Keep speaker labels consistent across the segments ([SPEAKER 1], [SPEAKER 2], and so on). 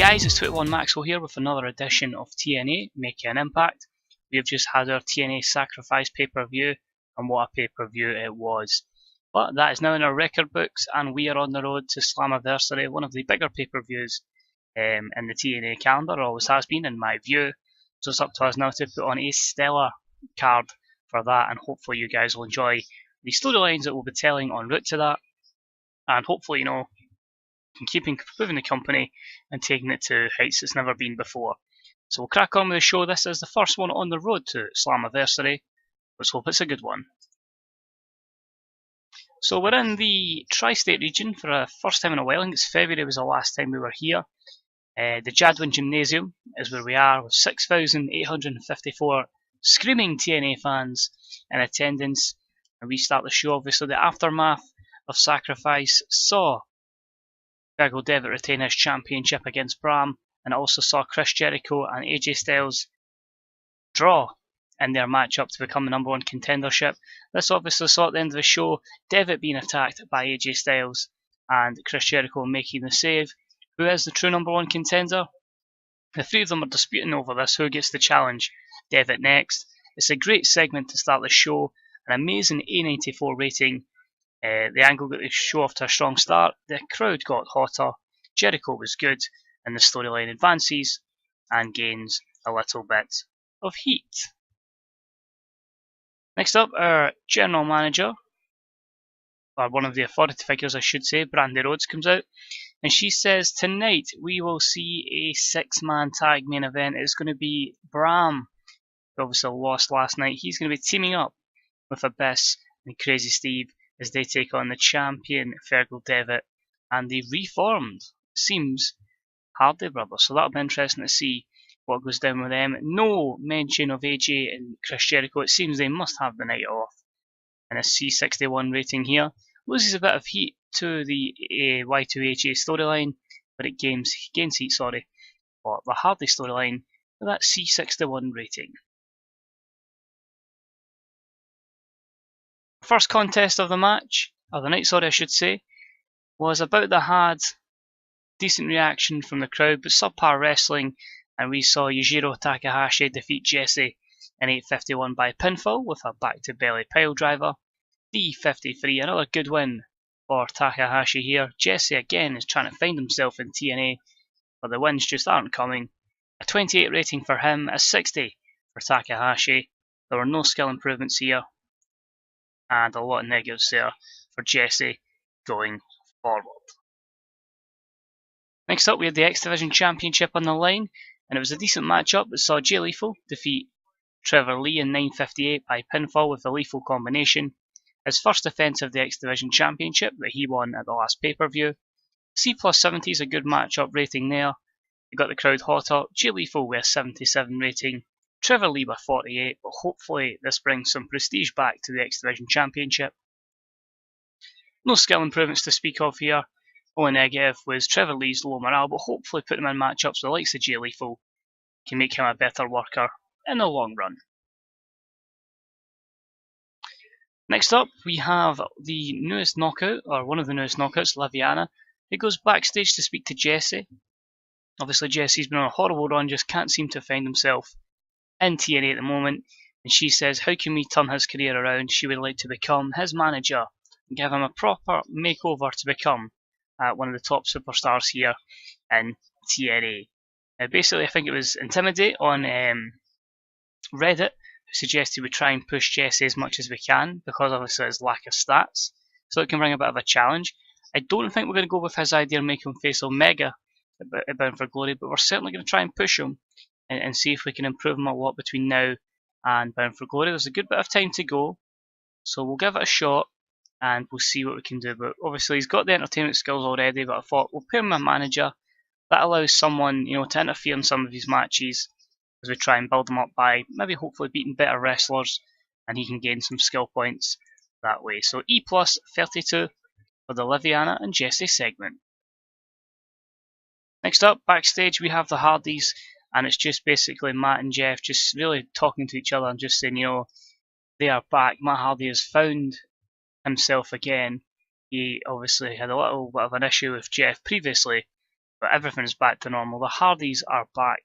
[SPEAKER 1] guys, it's 21 Maxwell here with another edition of TNA Making an Impact. We have just had our TNA Sacrifice pay-per-view, and what a pay-per-view it was. But that is now in our record books, and we are on the road to Slammiversary, one of the bigger pay-per-views in the TNA calendar, always has been in my view. So it's up to us now to put on a stellar card for that, and hopefully you guys will enjoy the storylines that we'll be telling en route to that, and hopefully, keeping improving the company and taking it to heights it's never been before. So we'll crack on with the show. This is the first one on the road to Slammiversary. Let's hope it's a good one. So we're in the tri-state region for the first time in a while. I think it's February was the last time we were here. The Jadwin Gymnasium is where we are, with 6,854 screaming TNA fans in attendance. And we start the show, obviously the aftermath of Sacrifice saw Virgil Devitt retain his championship against Bram, and also saw Chris Jericho and AJ Styles draw in their matchup to become the number one contendership. This obviously saw at the end of the show Devitt being attacked by AJ Styles and Chris Jericho making the save. Who is the true number one contender? The three of them are disputing over this, who gets the challenge Devitt next. It's a great segment to start the show, an amazing A94 rating. The angle got the show off to a strong start, the crowd got hotter, Jericho was good, and the storyline advances and gains a little bit of heat. Next up, our general manager, or one of the authority figures I should say, Brandy Rhodes, comes out, and she says tonight we will see a 6-man tag main event. It's going to be Bram, who obviously lost last night. He's going to be teaming up with Abyss and Crazy Steve as they take on the champion Virgil Devitt and the reformed, seems, Hardy Brothers. So that'll be interesting to see what goes down with them. No mention of AJ and Chris Jericho. It seems they must have the night off. And a C61 rating here loses a bit of heat to the Y2AJ storyline, but it gains heat, for the Hardy storyline with that C61 rating. First contest of the match, or the night, I should say, was about the had decent reaction from the crowd, but subpar wrestling, and we saw Yujiro Takahashi defeat Jesse in 8:51 by pinfall with a back-to-belly pile driver. D53, another good win for Takahashi here. Jesse again is trying to find himself in TNA, but the wins just aren't coming. A 28 rating for him, a 60 for Takahashi. There were no skill improvements here, and a lot of negatives there for Jesse going forward. Next up, we had the X Division Championship on the line, and it was a decent matchup that saw Jay Lethal defeat Trevor Lee in 9:58 by pinfall with the Lethal combination. His first defence of the X Division Championship that he won at the last pay-per-view. C+70 is a good matchup rating there. It got the crowd hotter. Jay Lethal with a 77 rating. Trevor Lee with 48, but hopefully this brings some prestige back to the X Division Championship. No skill improvements to speak of here. Only negative was Trevor Lee's low morale, but hopefully putting him in matchups with the likes of Jay Lethal can make him a better worker in the long run. Next up, we have the newest knockout, or one of the newest knockouts, Liviana, who goes backstage to speak to Jesse. Obviously Jesse's been on a horrible run, just can't seem to find himself in TNA at the moment, and she says how can we turn his career around. She would like to become his manager and give him a proper makeover to become one of the top superstars here in TNA. Basically, I think it was Intimidate on Reddit who suggested we try and push Jesse as much as we can because obviously his lack of stats, so it can bring a bit of a challenge. I don't think we're going to go with his idea of making him face Omega at Bound for Glory, but we're certainly going to try and push him and see if we can improve him a lot between now and Bound for Glory. There's a good bit of time to go, so we'll give it a shot and we'll see what we can do. But obviously he's got the entertainment skills already, but I thought we'll put him a manager. That allows someone, to interfere in some of his matches as we try and build him up by maybe hopefully beating better wrestlers, and he can gain some skill points that way. So E plus 32 for the Liviana and Jesse segment. Next up, backstage we have the Hardys, and it's just basically Matt and Jeff just really talking to each other and just saying, they are back. Matt Hardy has found himself again. He obviously had a little bit of an issue with Jeff previously, but everything is back to normal. The Hardys are back.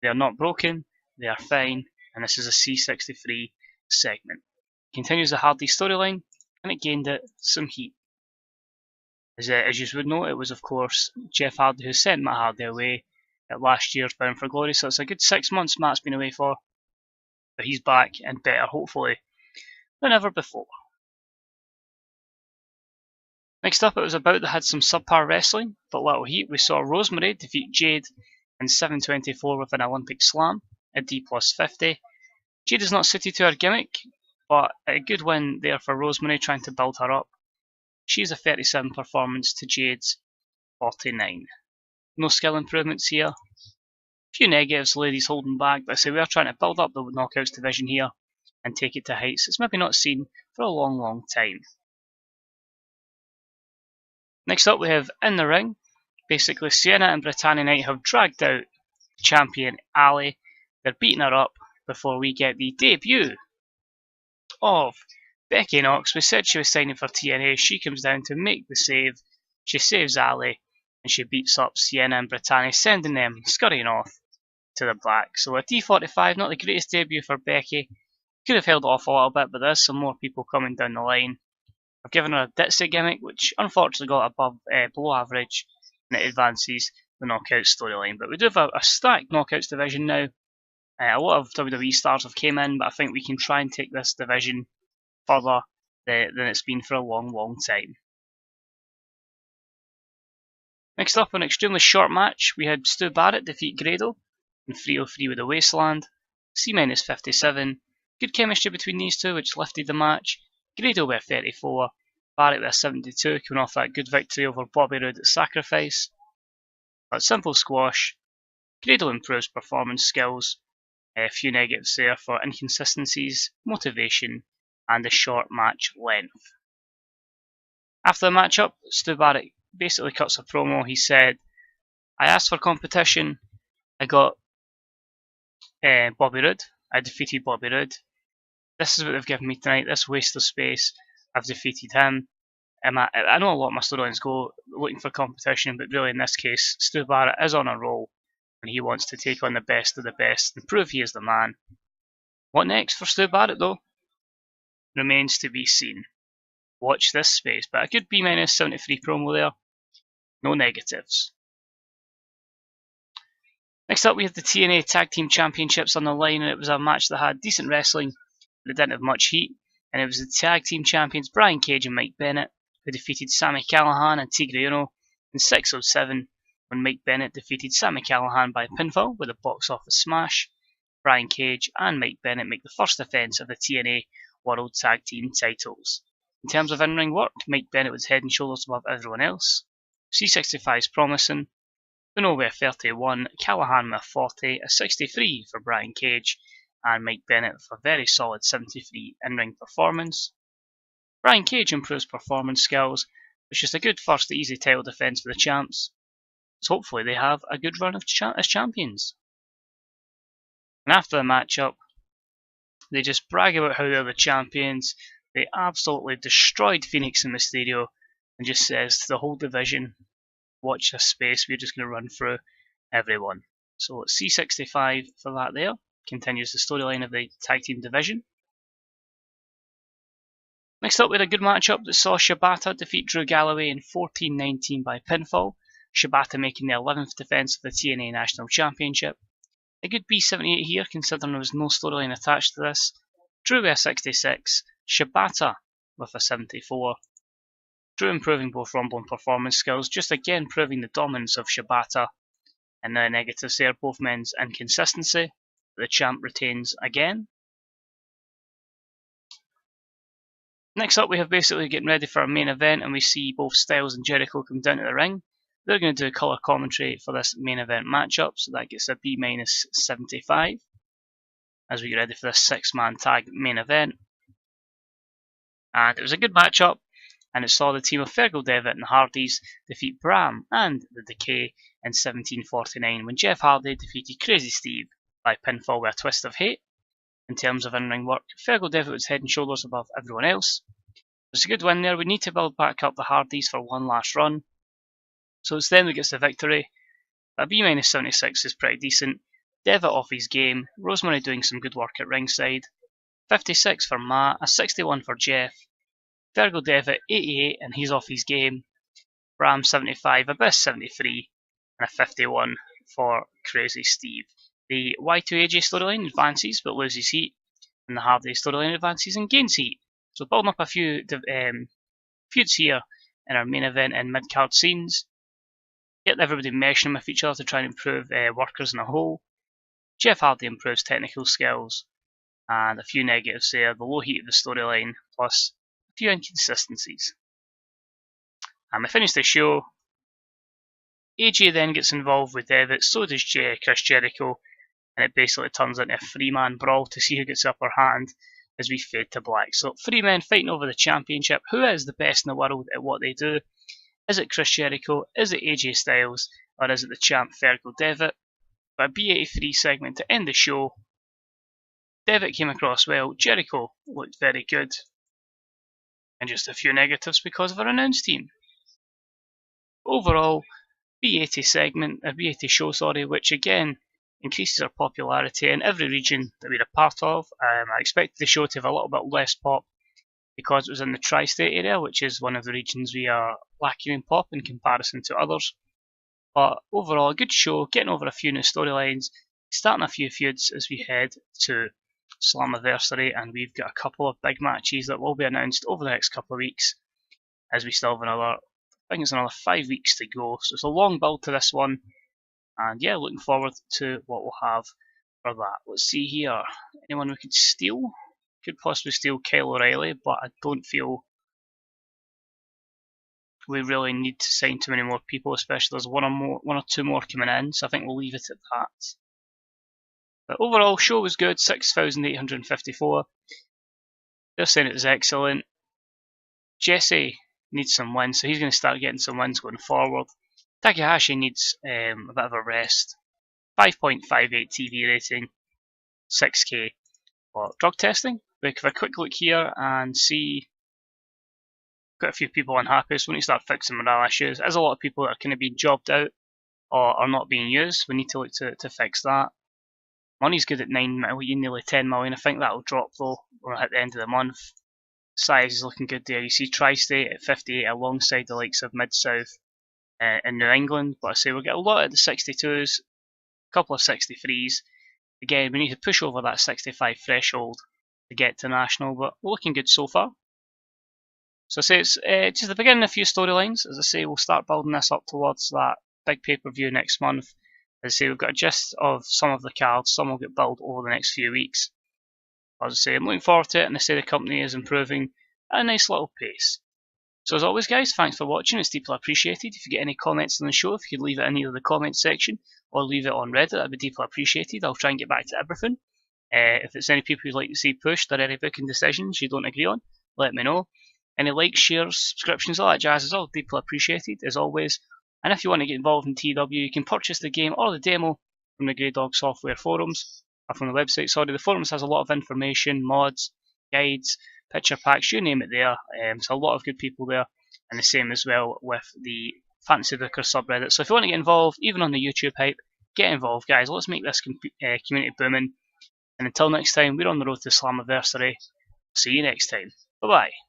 [SPEAKER 1] They are not broken, they are fine, and this is a C63 segment. Continues the Hardy storyline, and it gained it some heat. As you would know, it was of course Jeff Hardy who sent Matt Hardy away at last year's Bound for Glory, so it's a good 6 months Matt's been away for, but he's back and better hopefully than ever before. Next up, it was a bout that had some subpar wrestling, but little heat. We saw Rosemary defeat Jade in 7:24 with an Olympic slam at D+50. Jade is not suited to her gimmick, but a good win there for Rosemary trying to build her up. She's a 37 performance to Jade's 49. No skill improvements here. Few negatives, ladies holding back, but I say we are trying to build up the knockouts division here and take it to heights it's maybe not seen for a long time. Next up we have in the ring, basically Sienna and Britannia Knight have dragged out champion Ali. They're beating her up before we get the debut of Becky Knox. We said she was signing for TNA. She comes down to make the save. She saves Ali and she beats up Sienna and Britannia, sending them scurrying off to the back. So a D45, not the greatest debut for Becky. Could have held off a little bit, but there's some more people coming down the line. I've given her a Ditzy gimmick, which unfortunately got below average, and it advances the knockout storyline. But we do have a stacked knockouts division now. A lot of WWE stars have came in, but I think we can try and take this division further than it's been for a long time. Next up, an extremely short match. We had Stu Barrett defeat Grado in 3:03 with the Wasteland. C-57. Good chemistry between these two, which lifted the match. Grado with a 34, Barrett with a 72, coming off that good victory over Bobby Roode at Sacrifice. But simple squash. Grado improves performance skills. A few negatives there for inconsistencies, motivation, and a short match length. After the matchup, Stu Barrett basically cuts a promo. He said, I asked for competition, I got Bobby Roode, I defeated Bobby Roode. This is what they've given me tonight, this waste of space, I've defeated him. I know a lot of my storylines go looking for competition, but really in this case, Stu Barrett is on a roll, and he wants to take on the best of the best and prove he is the man. What next for Stu Barrett though? Remains to be seen. Watch this space, but a good B-73 promo there. No negatives. Next up we have the TNA Tag Team Championships on the line, and it was a match that had decent wrestling, but it didn't have much heat. And it was the Tag Team Champions Brian Cage and Mike Bennett who defeated Sami Callihan and Tigre Uno in 6:07 when Mike Bennett defeated Sami Callihan by pinfall with a box office smash. Brian Cage and Mike Bennett make the first defence of the TNA World Tag Team titles. In terms of in-ring work, Mike Bennett was head and shoulders above everyone else. C65 is promising. Uno with a 31, Callihan with a 40, a 63 for Brian Cage, and Mike Bennett with a very solid 73 in-ring performance. Brian Cage improves performance skills. It's just a good first easy title defence for the champs. So hopefully they have a good run as champions. And after the matchup, they just brag about how they're the champions. They absolutely destroyed Phoenix and Mysterio, and just says to the whole division, watch this space, we're just going to run through everyone. So C65 for that there. Continues the storyline of the tag team division. Next up we had a good matchup that saw Shibata defeat Drew Galloway in 14:19 by pinfall. Shibata making the 11th defence of the TNA National Championship. A good B78 here considering there was no storyline attached to this. Drew with a 66, Shibata with a 74. Drew improving both Rumble and performance skills, just again proving the dominance of Shibata. And the negatives there, both men's inconsistency. The champ retains again. Next up we have basically getting ready for our main event, and we see both Styles and Jericho come down to the ring. They're going to do a colour commentary for this main event matchup, so that gets a B-75 as we get ready for this 6-man tag main event. And it was a good matchup, and it saw the team of Fergal Devitt and Hardys defeat Bram and the Decay in 17:49 when Jeff Hardy defeated Crazy Steve by pinfall with a twist of hate. In terms of in-ring work, Fergal Devitt was head and shoulders above everyone else. It's a good win there. We need to build back up the Hardys for one last run. So it's them that gets the victory. A B-76 is pretty decent. Devitt off his game. Rosemary doing some good work at ringside. 56 for Matt, a 61 for Jeff. Virgo Devitt 88 and he's off his game. Bram 75, Abyss 73, and a 51 for Crazy Steve. The Y2AJ storyline advances but loses heat, and the Hardy storyline advances and gains heat. So building up a few feuds here in our main event and mid-card scenes. Get everybody meshing with each other to try and improve workers in a whole. Jeff Hardy improves technical skills, and a few negatives there, the low heat of the storyline, plus a few inconsistencies. And we finish the show. AJ then gets involved with Devitt, so does Chris Jericho, and it basically turns into a three-man brawl to see who gets the upper hand as we fade to black. So 3 men fighting over the championship. Who is the best in the world at what they do? Is it Chris Jericho? Is it AJ Styles? Or is it the champ Virgo Devitt? But a B83 segment to end the show. Devitt came across well. Jericho looked very good. And just a few negatives because of our announce team. Overall, B80 segment, a B80 show, which again increases our popularity in every region that we're a part of. I expected the show to have a little bit less pop because it was in the tri-state area, which is one of the regions we are lacking in pop in comparison to others. But overall, a good show, getting over a few new storylines, starting a few feuds as we head to Slammiversary, and we've got a couple of big matches that will be announced over the next couple of weeks, as we still have I think it's another 5 weeks to go. So it's a long build to this one, and yeah, looking forward to what we'll have for that. Let's see here, anyone we could steal? Could possibly steal Kyle O'Reilly, but I don't feel we really need to sign too many more people, especially there's one or two more coming in, so I think we'll leave it at that. But overall, show was good, 6,854. They're saying it was excellent. Jesse needs some wins, so he's going to start getting some wins going forward. Takahashi needs a bit of a rest. 5.58 TV rating, 6k for drug testing. We have a quick look here and see quite a few people unhappy, so we need to start fixing morale issues. There's a lot of people that are kind of being jobbed out or are not being used. We need to look to fix that. Money's good at 9 million, nearly 10 million. I think that'll drop though when we hit the end of the month. Size is looking good there. You see Tri-State at 58 alongside the likes of Mid-South in New England. But I say we'll get a lot of the 62s, a couple of 63s. Again, we need to push over that 65 threshold to get to national, but we're looking good so far. So I say it's just the beginning of a few storylines. As I say, we'll start building this up towards that big pay-per-view next month. As I say, we've got a gist of some of the cards. Some will get built over the next few weeks. As I say, I'm looking forward to it, and I say the company is improving at a nice little pace. So as always, guys, thanks for watching. It's deeply appreciated. If you get any comments on the show, if you could leave it in either the comments section or leave it on Reddit, that'd be deeply appreciated. I'll try and get back to everything. If it's any people you'd like to see pushed or any booking decisions you don't agree on, let me know. Any likes, shares, subscriptions, all that jazz is all deeply appreciated, as always. And if you want to get involved in TW, you can purchase the game or the demo from the Grey Dog Software forums, or from the website, sorry. The forums has a lot of information, mods, guides, picture packs, you name it there. So a lot of good people there, and the same as well with the Fantasy Booker subreddit. So if you want to get involved, even on the YouTube hype, get involved, guys. Let's make this community booming. And until next time, we're on the road to Slammiversary. See you next time. Bye-bye.